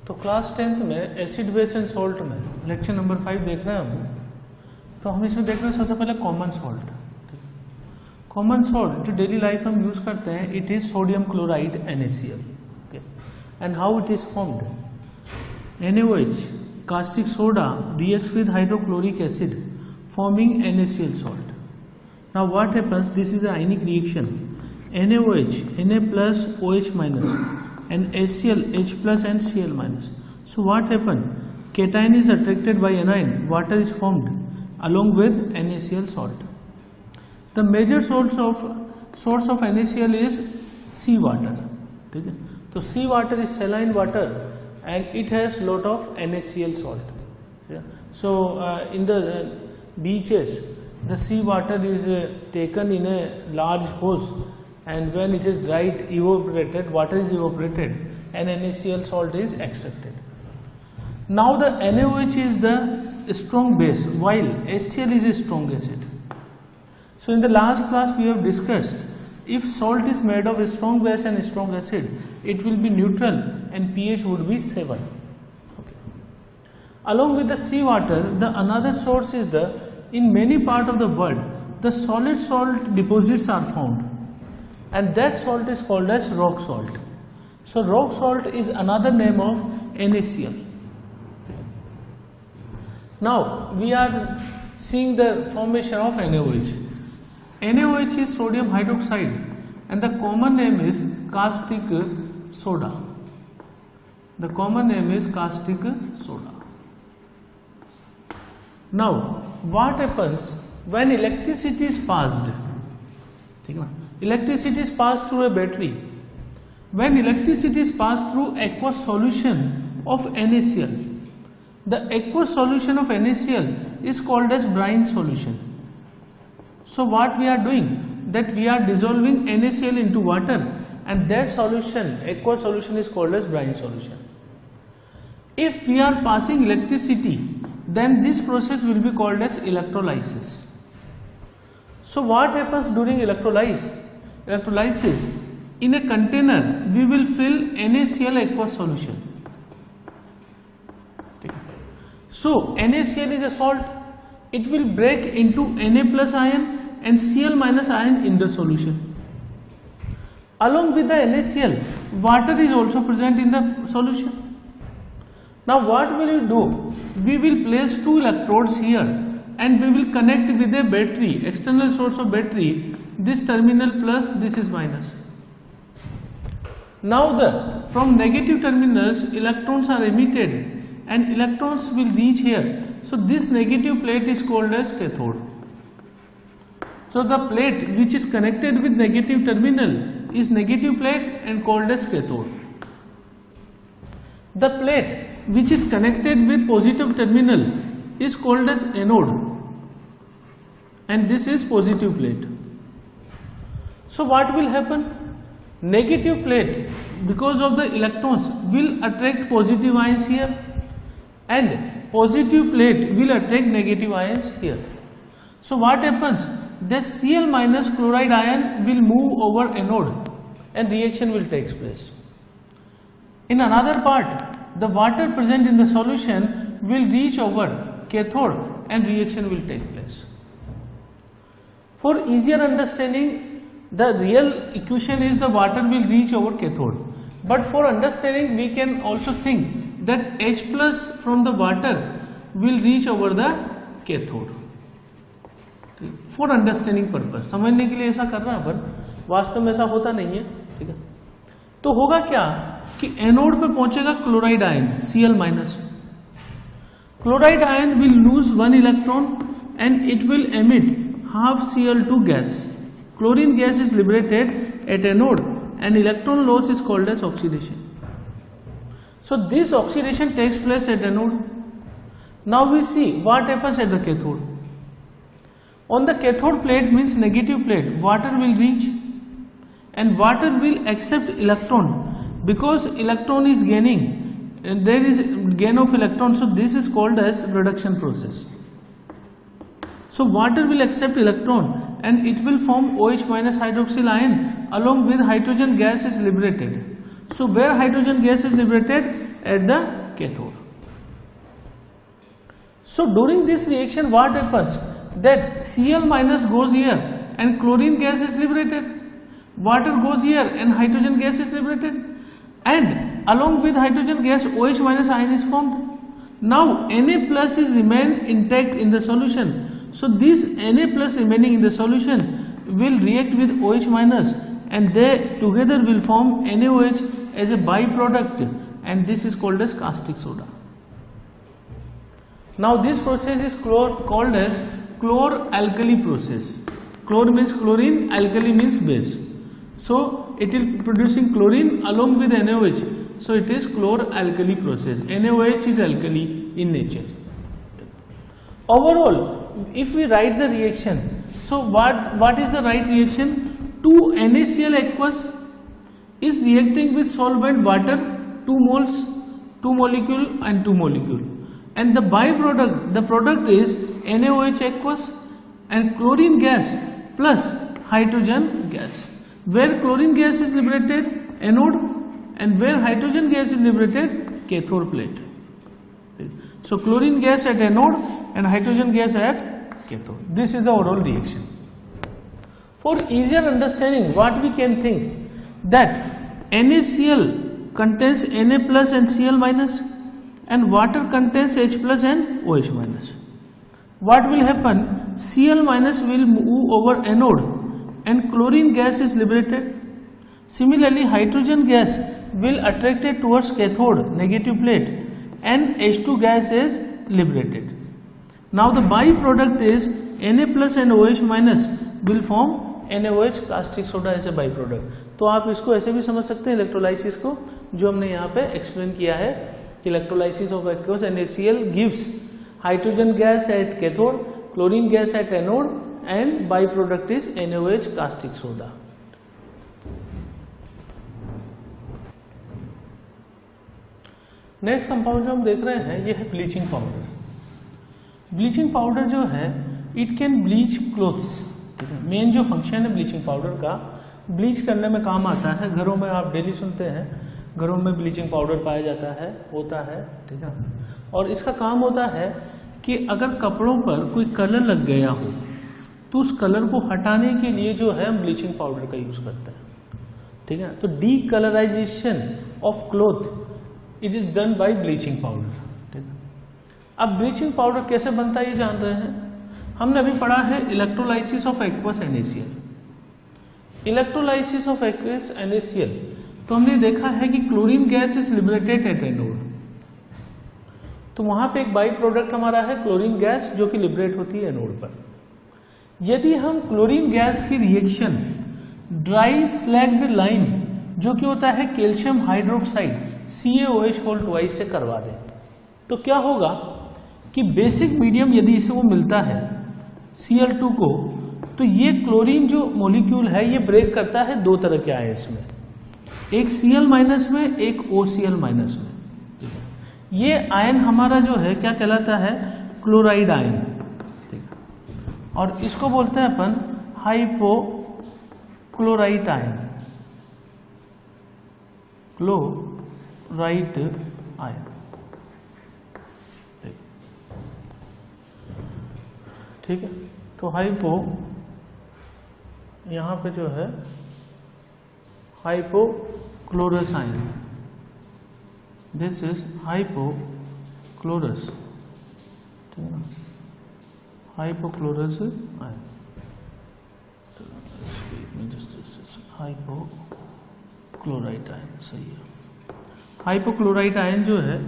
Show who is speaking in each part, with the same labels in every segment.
Speaker 1: तो class 10th में acid base and salt में लेक्चर नंबर 5 देख रहे हैं हम। तो हम इसमें देख रहे हैं सबसे पहले कॉमन सॉल्ट। कॉमन सॉल्ट जो डेली लाइफ में हम यूज करते हैं, it is sodium chloride NaCl। And how it is formed? NaOH, caustic soda reacts with hydrochloric acid forming NaCl salt. Now what happens? This is an ionic reaction. NaOH, Na plus OH minus and HCl, H plus and Cl minus. So what happens? Cation is attracted by anion, water is formed along with NaCl salt. The major source of NaCl is seawater. ठीक है, तो sea water is saline water and it has lot of NaCl salt. Yeah. So in the beaches, the sea water is taken in a large hose, and when it is dried, evaporated, water is evaporated, and NaCl salt is extracted. Now the NaOH is the strong base, while HCl is a strong acid. So in the last class we have discussed, if salt is made of a strong base and a strong acid, it will be neutral and pH would be 7. Okay. Along with the seawater, the another source is in many parts of the world, the solid salt deposits are found, and that salt is called as rock salt. So rock salt is another name of NaCl. Now we are seeing the formation of NaOH. NaOH is sodium hydroxide and the common name is caustic soda. The common name is caustic soda. Now what happens when electricity is passed? Electricity is passed through a battery. When electricity is passed through aqueous solution of NaCl, the aqueous solution of NaCl is called as brine solution. So what we are doing, that we are dissolving NaCl into water, and that solution, aqueous solution, is called as brine solution. If we are passing electricity, then this process will be called as electrolysis. So what happens during electrolysis? In a container we will fill NaCl aqueous solution. So NaCl is a salt. It will break into Na plus ion and Cl minus ion in the solution. Along with the NaCl, water is also present in the solution. Now what will we do? We will place 2 electrodes here and we will connect with a battery, external source of battery. This terminal plus, this is minus. Now from negative terminals electrons are emitted and electrons will reach here. So this negative plate is called as cathode. So the plate which is connected with negative terminal is negative plate and called as cathode. The plate which is connected with positive terminal is called as anode, and this is positive plate. So what will happen? Negative plate, because of the electrons, will attract positive ions here, and positive plate will attract negative ions here. So what happens? The Cl minus chloride ion will move over anode and reaction will take place. In another part, the water present in the solution will reach over cathode and reaction will take place. For easier understanding, the real equation is the water will reach over cathode. But for understanding, we can also think that H plus from the water will reach over the cathode. For understanding purpose, समझने के लिए ऐसा कर रहा है, पर वास्तव में ऐसा होता नहीं है। ठीक है, तो होगा क्या कि एनोड पे पहुंचेगा chloride ion Cl minus. Chloride ion will lose 1 electron and it will emit half Cl2 gas. Chlorine gas is liberated at anode and electron loss is called as oxidation. So this oxidation takes place at anode. Now we see what happens at the cathode. On the cathode plate means negative plate, water will reach and water will accept electron, because electron is gaining and there is gain of electron, so this is called as reduction process. So water will accept electron and it will form OH minus hydroxyl ion along with hydrogen gas is liberated. So where hydrogen gas is liberated? At the cathode. So during this reaction what happens? That Cl minus goes here and chlorine gas is liberated. Water goes here and hydrogen gas is liberated. And along with hydrogen gas OH minus ion is formed. Now Na plus is remained intact in the solution. So this Na plus remaining in the solution will react with OH minus and they together will form NaOH as a byproduct, and this is called as caustic soda. Now this process is called as chlor-alkali process. Chlor means chlorine, alkali means base. So it is producing chlorine along with NaOH. So it is chlor-alkali process. NaOH is alkali in nature. Overall, if we write the reaction, so what is the right reaction? 2 NaCl aqueous is reacting with solvent water, 2 moles, 2 molecule and 2 molecule. And the byproduct, the product is NaOH aqueous and chlorine gas plus hydrogen gas. Where chlorine gas is liberated, anode, and where hydrogen gas is liberated, cathode plate. So chlorine gas at anode and hydrogen gas at cathode. This is the overall reaction. For easier understanding, what we can think that NaCl contains Na plus and Cl minus, and water contains H plus and OH minus. What will happen? Cl minus will move over anode and chlorine gas is liberated. Similarly, hydrogen gas will attracted towards cathode, negative plate, and H2 gas is liberated. Now the byproduct is Na plus and OH minus will form NaOH caustic soda as a by product. तो आप इसको ऐसे भी समझ सकते हैं electrolysis को, जो हमने यहाँ पे एक्सप्लेन किया है कि electrolysis of aqueous NaCl gives hydrogen gas at cathode, chlorine gas at anode and by product is NaOH caustic soda. Next compound जो हम देख रहे हैं ये है ब्लीचिंग पाउडर. ब्लीचिंग पाउडर जो है it can bleach clothes. Main जो फंक्शन है ब्लीचिंग पाउडर का, ब्लीच करने में काम आता है. घरों में आप डेली सुनते हैं घरों में ब्लीचिंग पाउडर पाया जाता है, होता है, ठीक है. और इसका काम होता है कि अगर कपड़ों पर कोई कलर लग गया हो तो उस कलर को हटाने के लिए जो है हम ब्लीचिंग पाउडर का यूज करते हैं, ठीक है. तो D colourisation of cloth it is done by bleaching powder, ठीक है. अब ब्लीचिंग पाउडर कैसे बनता है ये जान रहे हैं. हमने अभी पढ़ा है electrolysis of aqueous NaCl. Electrolysis of aqueous NaCl तो हमने देखा है कि chlorine gas is liberated at anode. तो वहां पे एक बाई प्रोडक्ट हमारा है क्लोरीन गैस जो कि लिबरेट होती है एनोड पर. यदि हम क्लोरीन गैस की रिएक्शन ड्राई स्लैग्ड लाइम जो कि होता है कैल्शियम हाइड्रोक्साइड CaOH2 से करवा दें तो क्या होगा कि बेसिक मीडियम यदि इसे वो मिलता है Cl2 को, तो ये क्लोरीन जो मॉलिक्यूल है ये ब्रेक करता है दो तरह के आयंस में, एक Cl माइनस में एक OCl माइनस में. ये आयन हमारा जो है क्या कहलाता है, क्लोराइड आयन, ठीक है. और इसको बोलते हैं अपन हाइपोक्लोराइट आयन, क्लोराइड आयन, ठीक है. तो हाइपो यहां पे जो है hypochlorous ion, this is hypochlorous, ठीक है, हाइपोक्लोरस आयन. हाइपोक्लोराइट आयन सही है. हाइपोक्लोराइट आयन जो है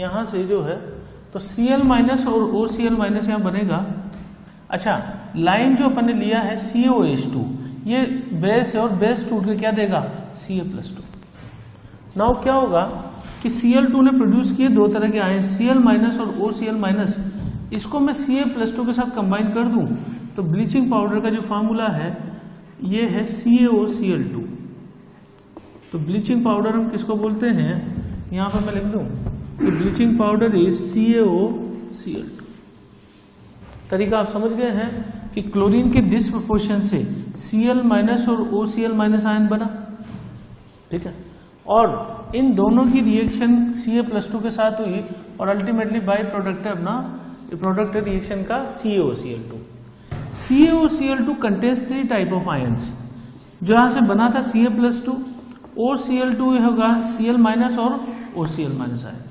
Speaker 1: यहां से जो है तो Cl माइनस और OCl माइनस यहां बनेगा. अच्छा, लाइन जो अपन ने लिया है CaOH2 ये बेस है और बेस टूट के क्या देगा Ca+2. नाउ क्या होगा कि Cl2 ने प्रोड्यूस किए दो तरह के आयन Cl माइनस और OCl माइनस. इसको मैं Ca+2 के साथ कंबाइन कर दूं तो ब्लीचिंग पाउडर का जो फार्मूला है ये है CaOCl2. तो ब्लीचिंग पाउडर हम किसको बोलते हैं, यहां पर मैं लिख दूं कि ब्लीचिंग पाउडर इज CaOCl2. तरीका आप समझ गए हैं कि क्लोरीन के डिसप्रपोर्शन से Cl माइनस और OCl माइनस आयन बना, ठीक है. और इन दोनों की रिएक्शन Ca+2 के साथ हुई और अल्टीमेटली बाई प्रोडक्ट है अपना प्रोडक्ट रिएक्शन का CaOCl2। CaOCl2 contains 3 type of ions. जो यहाँ से बना था Ca+2 और Cl2 होगा Cl- और OCl- आयन।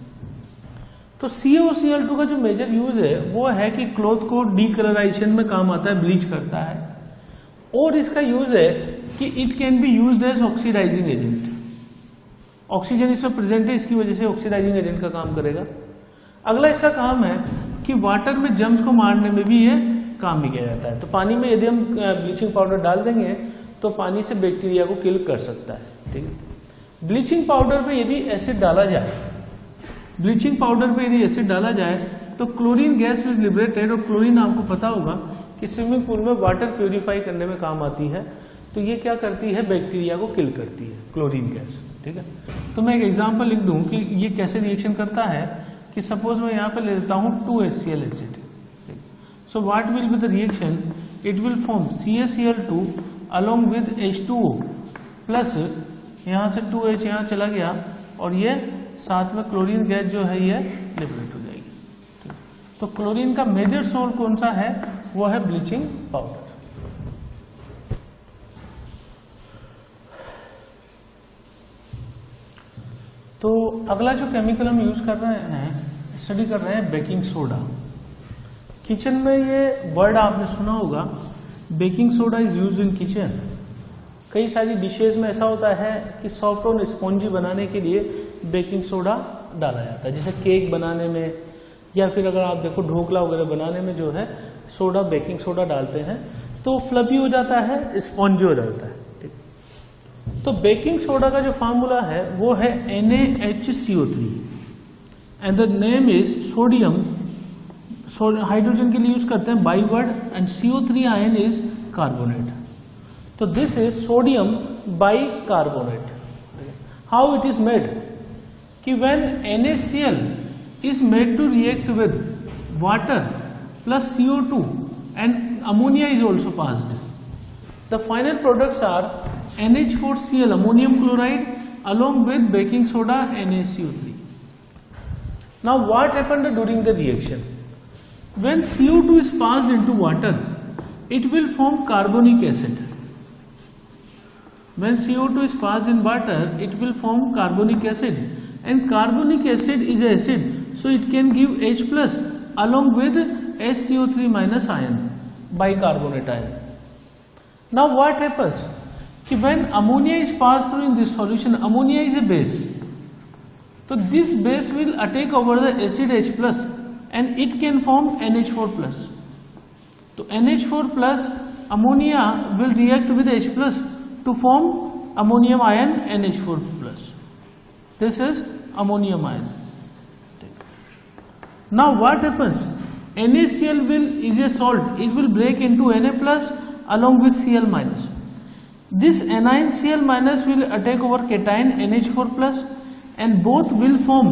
Speaker 1: तो CaOCl2 का जो मेजर यूज है वो है कि क्लॉथ को डीकलराइजेशन में काम आता है, ब्लीच करता है, और इसका यूज है कि it can be used as oxidising agent. Oxygen इसमें प्रेजेंट है, इसकी वजह से ऑक्सीडाइजिंग एजेंट का काम करेगा। अगला इसका काम है कि वाटर में जर्म्स को मारने में भी ये काम भी किया जाता है। तो पानी में यदि हम ब्लीचिंग पाउडर डाल देंगे तो पानी से बैक्टीरिया को किल कर सकता है। ठीक है। ब्लीचिंग पाउडर पे यदि एसिड डाला जाए, ब्लीचिंग पाउडर पे यदि एसिड डाला जाए तो क्लोरीन गैस इज लिबरेटेड, और क्लोरीन आपको पता होगा कि स्विमिंग पूल में वाटर प्यूरिफाई करने में काम आती है। तो ये क्या करती है, बैक्टीरिया को किल करती है, क्लोरीन गैस। ठीक है। तो मैं एक एग्जांपल लिख दूं कि ये कैसे रिएक्शन करता है, कि सपोज मैं यहाँ पे ले लेता हूँ 2HCl acid. So what will be the reaction, it will form CaCl2 along with H2O plus यहाँ से 2H यहाँ चला गया और ये साथ में क्लोरीन गैस जो है ये लिबरेट हो जाएगी। तो क्लोरीन का मेजर सोर्स कौन सा है, वो है ब्लीचिंग पाउडर। तो अगला जो केमिकल हम यूज कर रहे हैं, स्टडी कर रहे हैं बेकिंग सोडा। किचन में ये वर्ड आपने सुना होगा, baking soda is used in kitchen. कई सारी डिशेज में ऐसा होता है कि सॉफ्ट और स्पॉन्जी बनाने के लिए बेकिंग सोडा डाला जाता है, जैसे केक बनाने में, या फिर अगर आप देखो ढोकला वगैरह बनाने में जो है सोडा, बेकिंग सोडा डालते हैं तो फ्लफी हो जाता है, स्पॉन्जी हो जाता है। तो बेकिंग सोडा का जो फार्मूला है वो है NaHCO3 and the name is sodium. Hydrogen के लिए यूज करते हैं bi word, and CO3 ion is carbonate. तो this is sodium bicarbonate. How it is made, कि when NaCl is made to react with water plus CO2 and ammonia is also passed. The final products are NH4Cl ammonium chloride along with baking soda NaCO3. Now what happened during the reaction? When CO2 is passed into water, it will form carbonic acid. When CO2 is passed in water, it will form carbonic acid, and carbonic acid is an acid, so it can give H plus along with HCO3 minus ion, bicarbonate ion. Now what happens? कि when ammonia is passed through in this solution, ammonia is a base, so this base will attack over the acid H plus and it can form NH4 plus. So NH4 plus ammonia will react with H plus to form ammonium ion NH4 plus. This is ammonium ion. Now what happens? NaCl is a salt, it will break into Na plus along with Cl minus. This anion Cl minus will attack over cation NH4 plus and both will form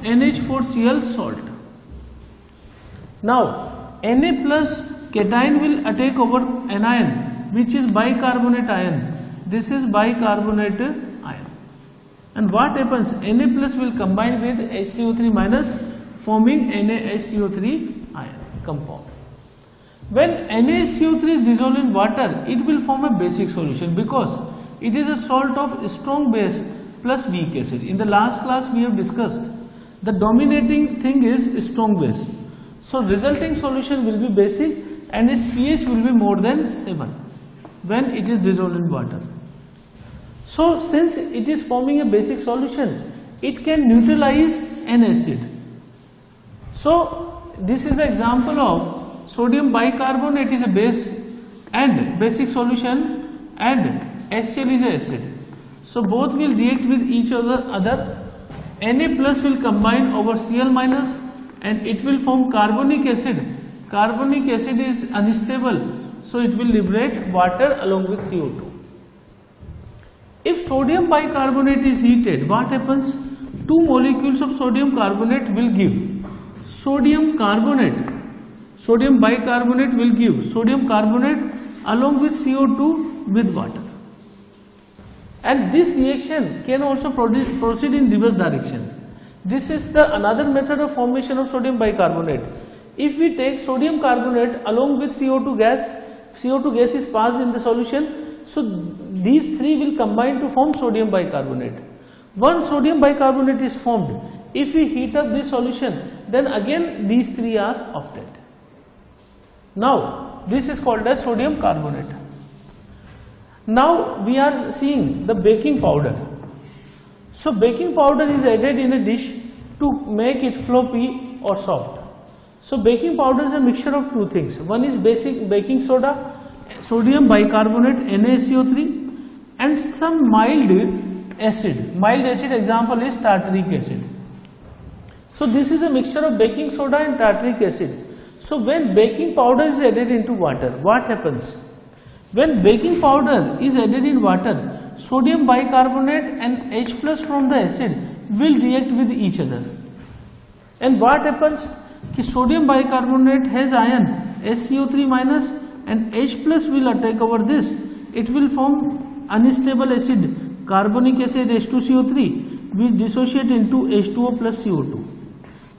Speaker 1: NH4Cl salt. Now Na plus cation will attack over anion which is bicarbonate ion. This is bicarbonate ion. And what happens? Na plus will combine with HCO3 minus forming NaHCO3 ion compound. When NaHCO3 is dissolved in water, it will form a basic solution because it is a salt of strong base plus weak acid. In the last class we have discussed the dominating thing is strong base. So resulting solution will be basic and its pH will be more than 7 when it is dissolved in water. So since it is forming a basic solution, it can neutralize an acid. So this is the example of sodium bicarbonate is a base and basic solution and HCl is a acid. So both will react with each other. Na plus will combine over Cl minus and it will form carbonic acid. Carbonic acid is unstable, so it will liberate water along with CO2. If sodium bicarbonate is heated, what happens? Two molecules of sodium carbonate will give sodium carbonate. Sodium bicarbonate will give sodium carbonate along with CO2 with water. and this reaction can also proceed in reverse direction. This is the another method of formation of sodium bicarbonate. If we take sodium carbonate along with CO2 gas is passed in the solution, so these three will combine to form sodium bicarbonate. Once sodium bicarbonate is formed, if we heat up this solution, then again these three are obtained. Now this is called as sodium carbonate. Now we are seeing the baking powder. So baking powder is added in a dish to make it floppy or soft. So baking powder is a mixture of two things. One is basic baking soda, sodium bicarbonate NaCO3, and some mild acid. Mild acid example is tartaric acid. So this is a mixture of baking soda and tartaric acid. So when baking powder is added into water, what happens? When baking powder is added in water, sodium bicarbonate and H+ from the acid will react with each other. And what happens? कि sodium bicarbonate has ion SCO3- and H+ will attack over this. It will form unstable acid, carbonic acid H2CO3, which dissociate into H2O plus CO2.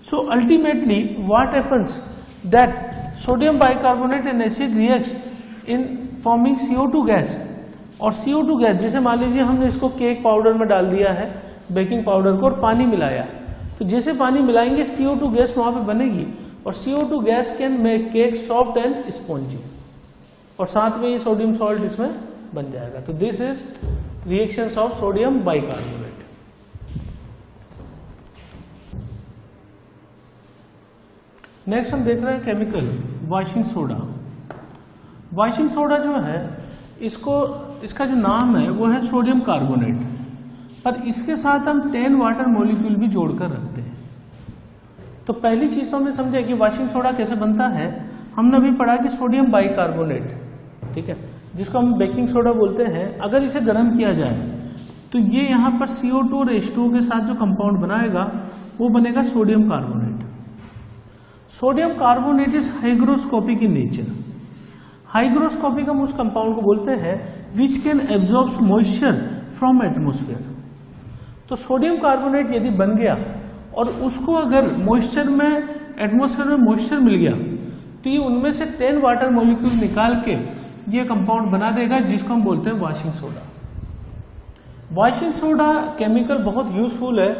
Speaker 1: So ultimately what happens that sodium bicarbonate and acid reacts in forming CO2 gas, और CO2 gas जैसे मान लीजिए हमने इसको cake powder में डाल दिया है, बेकिंग पाउडर को, और पानी मिलाया, तो जैसे पानी मिलाएंगे CO2 गैस वहां पे बनेगी, और CO2 gas can make cake soft and spongy, और साथ में ये सोडियम सॉल्ट इसमें बन जाएगा. तो this is reactions of sodium bicarbonate. Next हम देख रहे हैं chemical washing soda. Washing soda जो है इसका जो नाम है वो है सोडियम कार्बोनेट, पर इसके साथ हम 10 वाटर मॉलिक्यूल भी जोड़कर रखते हैं. तो पहली चीज तो हमने समझा कि वॉशिंग सोडा कैसे बनता है. हमने अभी पढ़ा कि सोडियम बाइकार्बोनेट, ठीक है, जिसको हम बेकिंग सोडा बोलते हैं, अगर इसे गर्म किया जाए तो ये यहाँ पर CO2 और H2O के साथ जो कंपाउंड बनाएगा वो बनेगा sodium carbonate. Sodium carbonate is hygroscopic in nature. Hygroscopic हम उस कंपाउंड को बोलते हैं which can absorb moisture from atmosphere. तो सोडियम कार्बोनेट यदि बन गया और उसको अगर मॉइस्चर में, एटमोस्फेयर में मॉइस्चर मिल गया, तो ये उनमें से 10 वाटर मॉलिक्यूल निकाल के ये कंपाउंड बना देगा, जिसको हम बोलते हैं washing soda. Washing soda chemical बहुत यूजफुल है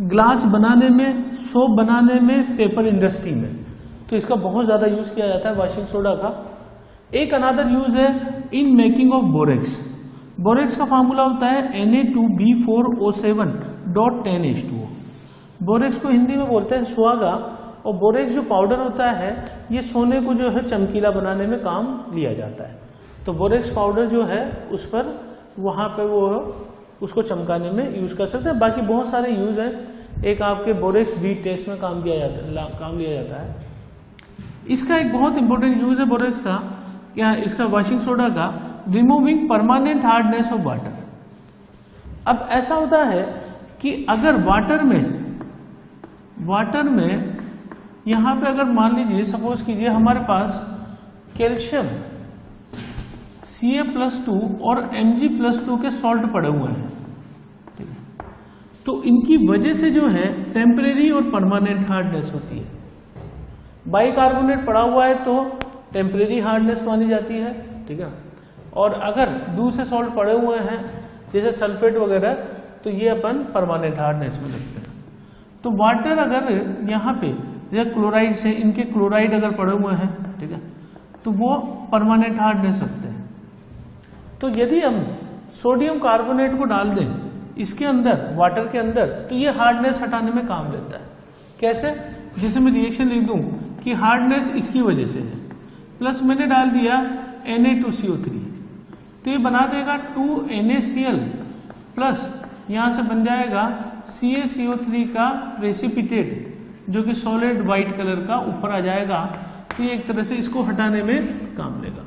Speaker 1: ग्लास बनाने में, सोप बनाने में, पेपर इंडस्ट्री में, तो इसका बहुत ज्यादा यूज किया जाता है वॉशिंग सोडा का. एक अनदर यूज है in making of borax. Borax का फार्मूला होता है Na2B4O7.10H2O. बोरेक्स को हिंदी में बोलते हैं सुहागा, और बोरेक्स जो पाउडर होता है ये सोने को जो है चमकीला बनाने में काम लिया जाता है. तो बोरेक्स पाउडर जो है उस पर वहां पे वो उसको चमकाने में यूज कर सकते हैं. बाकी बहुत सारे यूज हैं. एक आपके बोरेक्स बी टेस्ट में काम लिया जाता है. इसका एक बहुत इंपॉर्टेंट यूज है बोरेक्स का, या इसका वॉशिंग सोडा का, removing permanent hardness of water. अब ऐसा होता है कि अगर वाटर में यहां पे अगर मान लीजिए, सपोज कीजिए हमारे पास कैल्शियम Ca+2 और Mg+2 के सॉल्ट पड़े हुए हैं, तो इनकी वजह से जो है टेम्परेरी और परमानेंट हार्डनेस होती है. बाइकार्बोनेट पड़ा हुआ है तो टेम्परेरी हार्डनेस मानी जाती है, ठीक है, और अगर दूसरे सॉल्ट पड़े हुए हैं जैसे सल्फेट वगैरह, तो ये अपन परमानेंट हार्डनेस में लिखते हैं. तो वाटर अगर यहाँ पे जैसे क्लोराइड से, इनके क्लोराइड अगर पड़े हुए हैं, ठीक है, तो वो परमानेंट हार्डनेस रखते हैं. तो यदि हम सोडियम कार्बोनेट को डाल दें इसके अंदर, वाटर के अंदर, तो ये हार्डनेस हटाने में काम लेता है. कैसे? जैसे मैं रिएक्शन लिख दूं कि हार्डनेस इसकी वजह से है, प्लस मैंने डाल दिया Na2CO3, तो ये बना देगा 2NaCl प्लस यहां से बन जाएगा CaCO3 का प्रेसिपिटेट, जो कि सॉलिड व्हाइट कलर का ऊपर आ जाएगा. तो ये एक तरह से इसको हटाने में काम लेगा.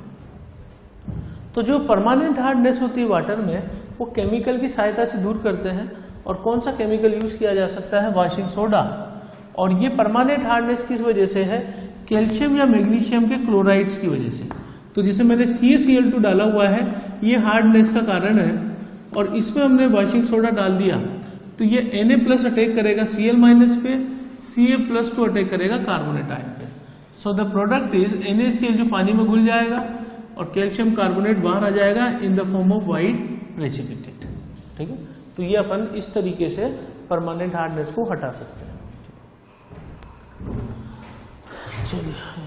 Speaker 1: तो जो परमानेंट हार्डनेस होती है वाटर में, वो केमिकल की सहायता से दूर करते हैं. और कौन सा केमिकल यूज किया जा सकता है? Washing soda. और ये परमानेंट हार्डनेस किस वजह से है? कैल्शियम या मैग्नीशियम के क्लोराइड्स की वजह से. तो जिसे मैंने CaCl2 डाला हुआ है, ये हार्डनेस का कारण है. और इसमें हमने वाशिंग सोडा डाल दिया तो ये Na+ अटैक करेगा Cl- पे, Ca+ टू अटैक करेगा कार्बोनेट आयन पे। So the product is NaCl जो पानी में घुल जाएगा और कैल्शियम कार्बोनेट बाहर आ जाएगा in the form of white precipitate. ठीक है, तो ये अपन इस तरीके से परमानेंट हार्डनेस को हटा सकते हैं। चलिए